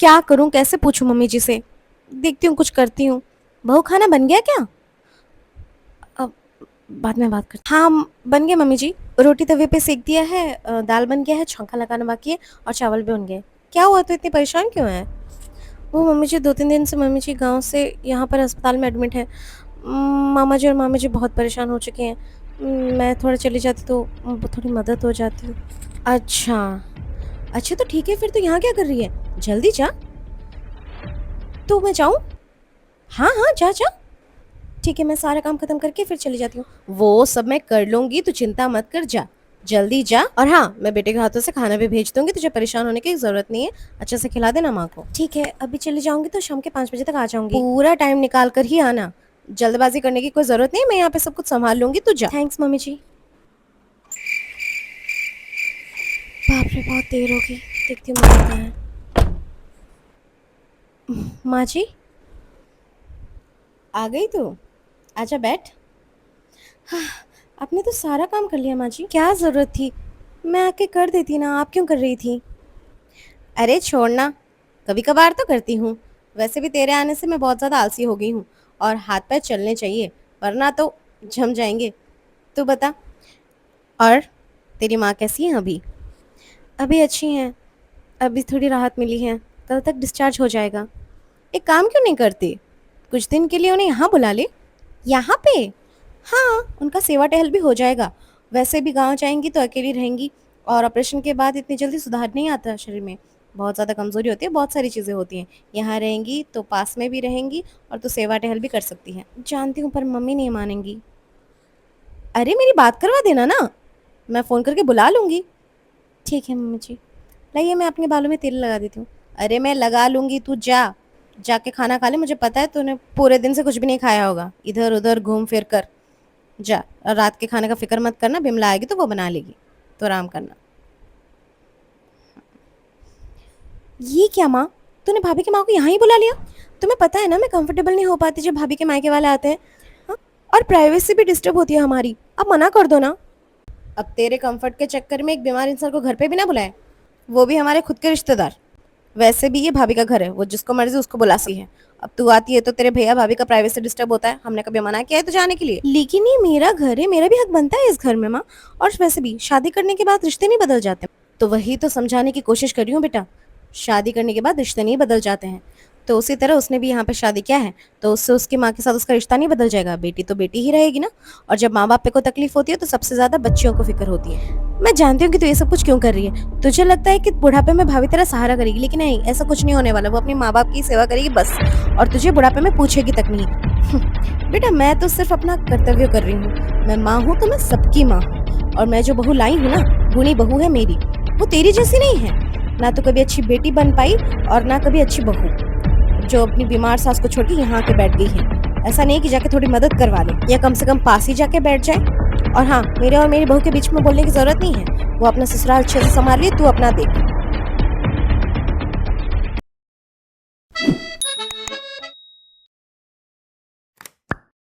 क्या करूं, कैसे पूछूं मम्मी जी से। देखती हूँ कुछ करती हूँ। बहू खाना बन गया क्या? अब बाद में बात करती। हाँ बन गया मम्मी जी। रोटी तवे पे सेक दिया है, दाल बन गया है, छौंका लगाना बाकी है और चावल भी बन गए। क्या हुआ, तो इतनी परेशान क्यों है? वो मम्मी जी 2-3 दिन से मम्मी जी गाँव से यहाँ पर अस्पताल में एडमिट है। मामा जी और मामी जी बहुत परेशान हो चुके हैं। मैं थोड़ा चली जाती तो थोड़ी मदद हो जाती। अच्छा, अच्छा तो ठीक है, फिर तो यहाँ क्या कर रही है? जल्दी जा। तो मैं जाऊँ? हाँ, हाँ, जा, जा। ठीक है, मैं सारा काम खत्म करके फिर चली जाती हूँ। वो सब मैं कर लूँगी, तू चिंता मत कर, जा। जल्दी जा। और हाँ, मैं बेटे के हाथों से खाना भी भेज दूँगी, तुझे परेशान होने की ज़रूरत नहीं है। अच्छे से खिला देना माँ को। ठीक है, अभी चली जाऊँगी तो शाम के 5 बजे तक आ जाऊँगी। पूरा टाइम निकाल कर ही आना। जल्दबाज़ी करने की कोई ज़रूरत नहीं है, मैं यहाँ पे सब कुछ सँभाल लूँगी, तू जा। थैंक्स मम्मी जी। बाप रे! बहुत देर हो गई। देखती हूँ मम्मी कहाँ है। माँ जी, आ गई तू? आजा बैठ। आपने तो सारा काम कर लिया माँ जी, क्या ज़रूरत थी? मैं आके कर देती ना, आप क्यों कर रही थी? अरे छोड़ना, कभी कभार तो करती हूँ। वैसे भी तेरे आने से मैं बहुत ज़्यादा आलसी हो गई हूँ और हाथ पैर चलने चाहिए, वरना तो जम जाएंगे। तू बता, और तेरी माँ कैसी है अभी? अभी अच्छी हैं, अभी थोड़ी राहत मिली है, कल तक डिस्चार्ज हो जाएगा। एक काम क्यों नहीं करती, कुछ दिन के लिए उन्हें यहाँ बुला ले। यहाँ पे? हाँ, उनका सेवा टहल भी हो जाएगा। वैसे भी गाँव जाएँगी तो अकेली रहेंगी और ऑपरेशन के बाद इतनी जल्दी सुधार नहीं आता शरीर में। बहुत ज़्यादा कमज़ोरी होती है, बहुत सारी चीज़ें होती हैं। यहाँ रहेंगी तो पास में भी रहेंगी और तू सेवा टहल भी कर सकती है। जानती हूँ पर मम्मी नहीं मानेंगी। अरे मेरी बात करवा देना ना, मैं फ़ोन करके बुला लूँगी। ठीक है मम्मी जी। लाइए मैं अपने बालों में तेल लगा देती हूँ। अरे मैं लगा लूँगी, तू जा। जाके खाना खा ले, मुझे पता है तूने पूरे दिन से कुछ भी नहीं खाया होगा। इधर-उधर घूम फिर कर। जा, और रात के खाने का फिक्र मत करना, बिमला आएगी तो वो बना लेगी, तो आराम करना। ये क्या माँ, तूने भाभी की माँ को यहाँ ही बुला लिया? तुम्हें पता है ना मैं कंफर्टेबल नहीं हो पाती जब भाभी के मायके वाले आते हैं। हाँ? और प्राइवेसी भी डिस्टर्ब होती है हमारी, अब मना कर दो ना। अब तेरे कंफर्ट के चक्कर में एक बीमार इंसान को घर पे भी ना बुलाए, वो भी हमारे खुद के रिश्तेदार। वैसे भी ये भाभी का घर है, वो जिसको मर्जी उसको बुला सकती है। अब तू आती है तो तेरे भैया भाभी का प्राइवेसी डिस्टर्ब होता है, हमने कभी मना किया है तो जाने के लिए? लेकिन ये मेरा घर है, मेरा भी हक बनता है इस घर में माँ। और वैसे भी शादी करने के बाद रिश्ते नहीं बदल जाते। तो वही तो समझाने की कोशिश कर रही हूँ बेटा, शादी करने के बाद रिश्ते नहीं बदल जाते हैं। तो उसी तरह उसने भी यहाँ पे शादी किया है, तो उससे उसकी माँ के साथ उसका रिश्ता नहीं बदल जाएगा। बेटी तो बेटी ही रहेगी ना। और जब माँ बाप पे को तकलीफ होती है तो सबसे ज्यादा बच्चियों को फिक्र होती है। मैं जानती हूँ कि तू ये सब कुछ क्यों कर रही है। तुझे लगता है कि बुढ़ापे में भाभी तेरा सहारा करेगी, लेकिन नहीं, ऐसा कुछ नहीं होने वाला। वो अपने माँ बाप की सेवा करेगी बस, और तुझे बुढ़ापे में पूछेगी तक नहीं। बेटा मैं तो सिर्फ अपना कर्तव्य कर रही हूँ। मैं माँ हूँ तो मैं सबकी माँ हूँ, और मैं जो बहू लाई हूँ ना, गुणी बहू है मेरी, वो तेरी जैसी नहीं है। ना तो कभी अच्छी बेटी बन पाई और ना कभी अच्छी बहू, जो अपनी बीमार सास को छोड़ के यहाँ आके बैठ गई है। ऐसा नहीं कि जाके थोड़ी मदद करवा ले, या कम से कम पास ही जाके बैठ जाए। और हाँ, मेरे और मेरी बहू के बीच में बोलने की जरूरत नहीं है। वो अपना ससुराल अच्छे से संभाल रही है, तू अपना देख।